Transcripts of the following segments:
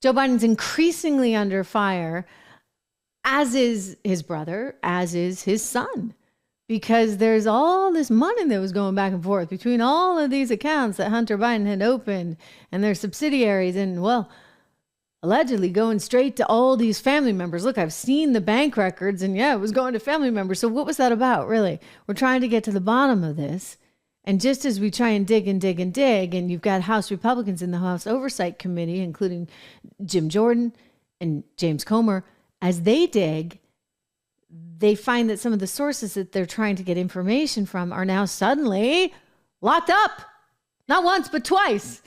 Joe Biden's increasingly under fire, as is his brother, as is his son, because there's all this money that was going back and forth between all of these accounts that Hunter Biden had opened and their subsidiaries, and, well, allegedly going straight to all these family members. Look, I've seen the bank records, and yeah, it was going to family members. So what was that about, really? We're trying to get to the bottom of this. And just as we try and dig and dig and dig, and you've got House Republicans in the House Oversight Committee, including Jim Jordan and James Comer, as they dig, they find that some of the sources that they're trying to get information from are now suddenly locked up. Not once, but twice.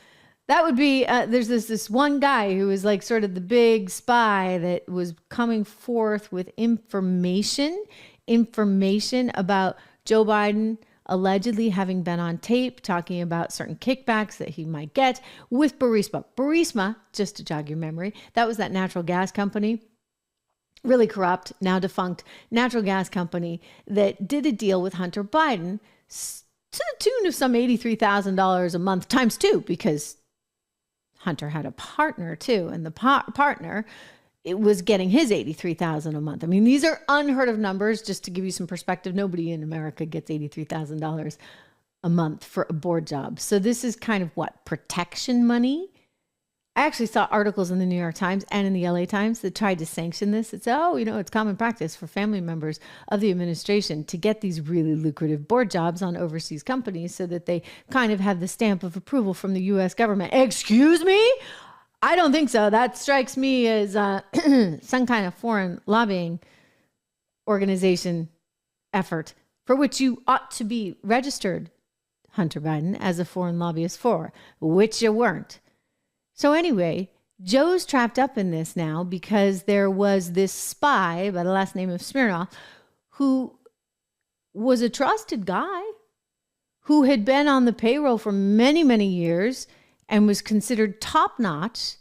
That would be, there's this one guy who was like sort of the big spy that was coming forth with information about Joe Biden allegedly having been on tape talking about certain kickbacks that he might get with Barisma. Barisma, just to jog your memory, that was that natural gas company, really corrupt, now defunct natural gas company that did a deal with Hunter Biden to the tune of some $83,000 a month times two, because Hunter had a partner too, and the partner, it was getting his $83,000 a month. I mean, these are unheard of numbers. Just to give you some perspective, nobody in America gets $83,000 a month for a board job. So this is kind of what, protection money? I actually saw articles in the New York Times and in the LA Times that tried to sanction this. It's, it's common practice for family members of the administration to get these really lucrative board jobs on overseas companies so that they kind of have the stamp of approval from the U.S. government. Excuse me? I don't think so. That strikes me as some kind of foreign lobbying organization effort for which you ought to be registered, Hunter Biden, as a foreign lobbyist for, which you weren't. So anyway, Joe's trapped up in this now because there was this spy by the last name of Smirnoff who was a trusted guy who had been on the payroll for many, many years and was considered top-notch,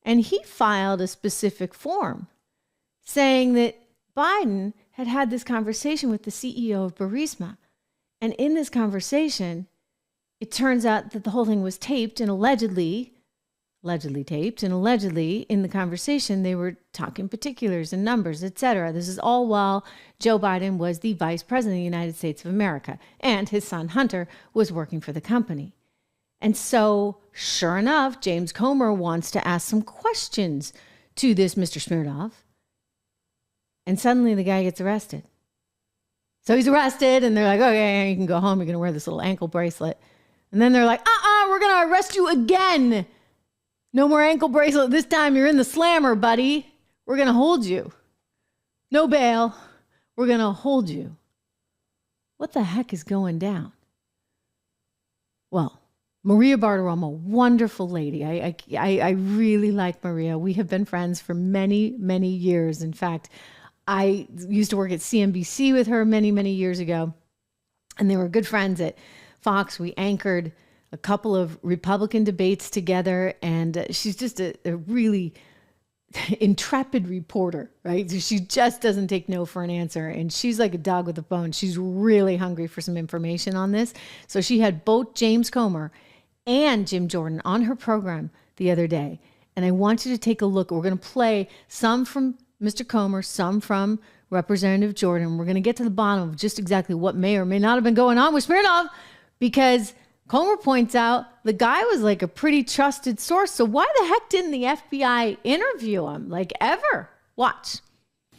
and he filed a specific form saying that Biden had had this conversation with the CEO of Barisma. And in this conversation, it turns out that the whole thing was taped and allegedly taped, and allegedly in the conversation, they were talking particulars and numbers, etc. This is all while Joe Biden was the vice president of the United States of America, and his son Hunter was working for the company. And so, sure enough, James Comer wants to ask some questions to this Mr. Smirnoff. And suddenly the guy gets arrested. So he's arrested, and they're like, okay, you can go home. You're going to wear this little ankle bracelet. And then they're like, we're going to arrest you again. No more ankle bracelet. This time you're in the slammer, buddy. We're going to hold you. No bail. We're going to hold you. What the heck is going down? Well, Maria Bartiromo, wonderful lady. I really like Maria. We have been friends for many, many years. In fact, I used to work at CNBC with her many, many years ago. And they were good friends at Fox. We anchored a couple of Republican debates together. And she's just a really intrepid reporter, right? So she just doesn't take no for an answer. And she's like a dog with a bone. She's really hungry for some information on this. So she had both James Comer and Jim Jordan on her program the other day. And I want you to take a look. We're going to play some from Mr. Comer, some from Representative Jordan. We're going to get to the bottom of just exactly what may or may not have been going on with Smirnoff, because Comer points out the guy was like a pretty trusted source. So why the heck didn't the FBI interview him, like, ever? Watch.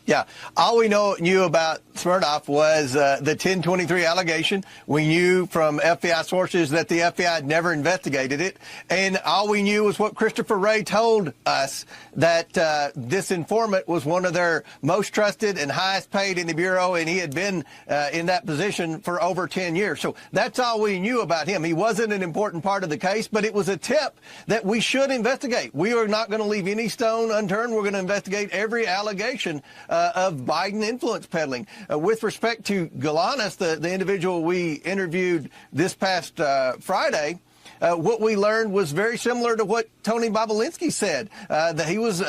Yeah, all we knew about Smirnoff was the 1023 allegation. We knew from FBI sources that the FBI had never investigated it. And all we knew was what Christopher Wray told us, that this informant was one of their most trusted and highest paid in the Bureau, and he had been in that position for over 10 years. So that's all we knew about him. He wasn't an important part of the case, but it was a tip that we should investigate. We are not going to leave any stone unturned. We're going to investigate every allegation of Biden influence peddling. With respect to Galanis, the individual we interviewed this past Friday, what we learned was very similar to what Tony Bobulinski said, that he was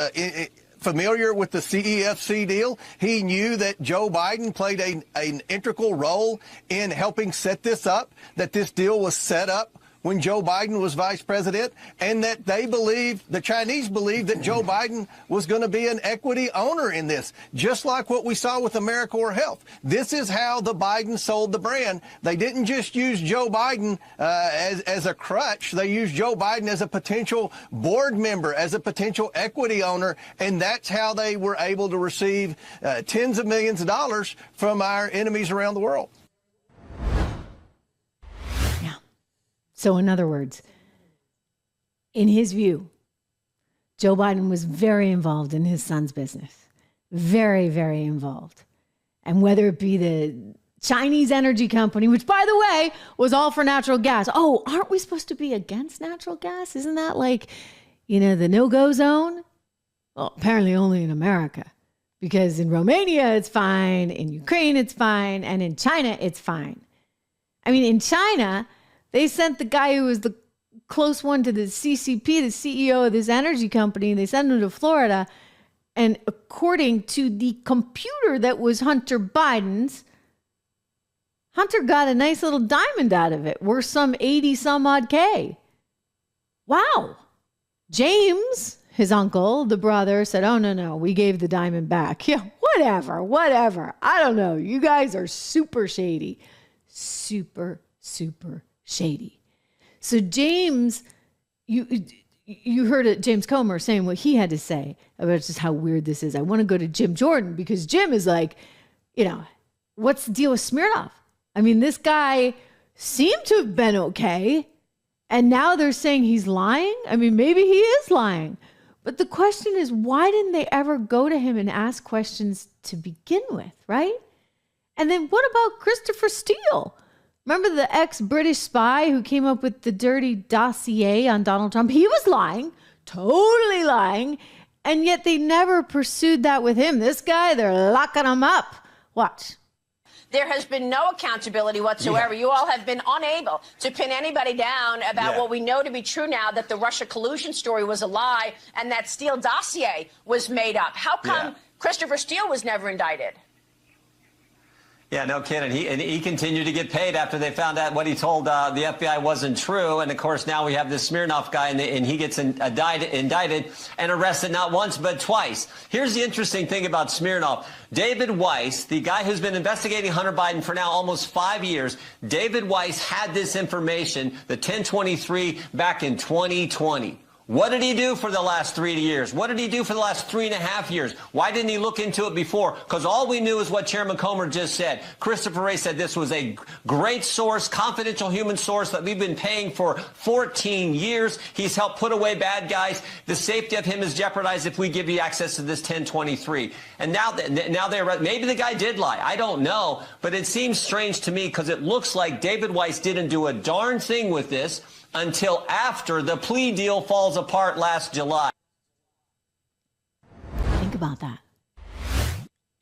familiar with the CEFC deal. He knew that Joe Biden played an integral role in helping set this up, that this deal was set up when Joe Biden was vice president, and that the Chinese believed that Joe Biden was going to be an equity owner in this, just like what we saw with AmeriCorps Health. This is how the Bidens sold the brand. They didn't just use Joe Biden as a crutch. They used Joe Biden as a potential board member, as a potential equity owner, and that's how they were able to receive tens of millions of dollars from our enemies around the world. Yeah. So in other words, in his view, Joe Biden was very involved in his son's business. Very, very involved. And whether it be the Chinese energy company, which, by the way, was all for natural gas. Oh, aren't we supposed to be against natural gas? Isn't that like, the no-go zone? Well, apparently only in America. Because in Romania, it's fine. In Ukraine, it's fine. And in China, it's fine. I mean, in China, they sent the guy who was the close one to the CCP, the CEO of this energy company. They sent him to Florida. And according to the computer that was Hunter Biden's, Hunter got a nice little diamond out of it, worth some 80 some odd K. Wow. James, his uncle, the brother, said, oh, no, we gave the diamond back. Yeah, whatever. I don't know. You guys are super shady. Super, super shady. So James, you heard it, James Comer saying what he had to say about just how weird this is. I want to go to Jim Jordan because Jim is like, what's the deal with Smirnoff? I mean, this guy seemed to have been okay. And now they're saying he's lying. I mean, maybe he is lying. But the question is, why didn't they ever go to him and ask questions to begin with, right? And then what about Christopher Steele? Remember the ex-British spy who came up with the dirty dossier on Donald Trump? He was lying, totally lying, and yet they never pursued that with him. This guy, they're locking him up. Watch. There has been no accountability whatsoever. You all have been unable to pin anybody down about what we know to be true now, that the Russia collusion story was a lie and that Steele dossier was made up. How come Christopher Steele was never indicted? Yeah, no kidding. He continued to get paid after they found out what he told the FBI wasn't true. And, of course, now we have this Smirnoff guy, and he gets indicted and arrested not once but twice. Here's the interesting thing about Smirnoff. David Weiss, the guy who's been investigating Hunter Biden for now almost 5 years, David Weiss had this information, the 1023, back in 2020. What did he do for the last 3 years? What did he do for the last 3.5 years? Why didn't he look into it before? Because all we knew is what Chairman Comer just said. Christopher Wray said this was a great source, confidential human source that we've been paying for 14 years. He's helped put away bad guys. The safety of him is jeopardized if we give you access to this 1023. And now they're maybe the guy did lie. I don't know. But it seems strange to me because it looks like David Weiss didn't do a darn thing with this until after the plea deal falls apart last July. Think about that.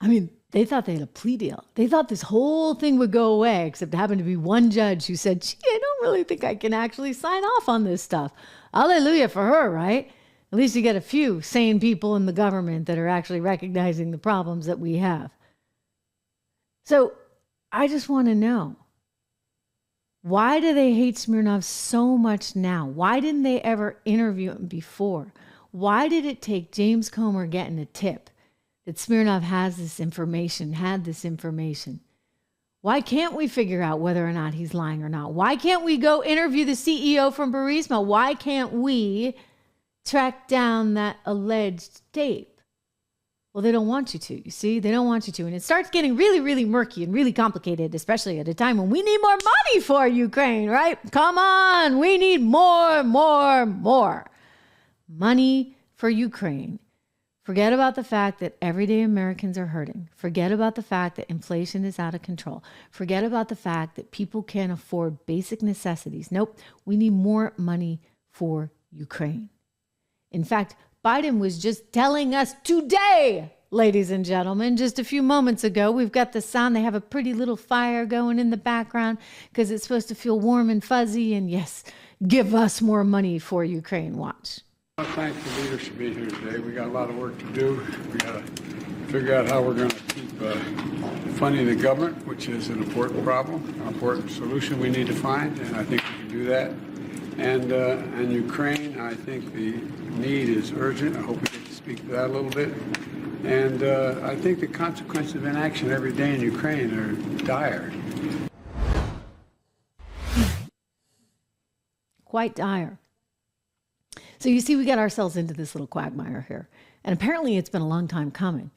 I mean, they thought they had a plea deal. They thought this whole thing would go away, except it happened to be one judge who said, gee, I don't really think I can actually sign off on this stuff. Hallelujah for her, right? At least you get a few sane people in the government that are actually recognizing the problems that we have. So I just want to know, why do they hate Smirnoff so much now? Why didn't they ever interview him before? Why did it take James Comer getting a tip that Smirnoff had this information? Why can't we figure out whether or not he's lying or not? Why can't we go interview the CEO from Barisma? Why can't we track down that alleged tape? Well, they don't want you to, you see? They don't want you to. And it starts getting really, really murky and really complicated, especially at a time when we need more money for Ukraine, right? Come on, we need more money for Ukraine. Forget about the fact that everyday Americans are hurting. Forget about the fact that inflation is out of control. Forget about the fact that people can't afford basic necessities. Nope, we need more money for Ukraine. In fact, Biden was just telling us today, ladies and gentlemen, just a few moments ago, we've got the sound. They have a pretty little fire going in the background because it's supposed to feel warm and fuzzy. And yes, give us more money for Ukraine. Watch. I thank the leaders for being here today. We got a lot of work to do. We got to figure out how we're going to keep funding the government, which is an important problem, an important solution we need to find. And I think we can do that. And Ukraine, I think the need is urgent. I hope we get to speak to that a little bit. And I think the consequences of inaction every day in Ukraine are dire. Quite dire. So you see, we got ourselves into this little quagmire here. And apparently it's been a long time coming.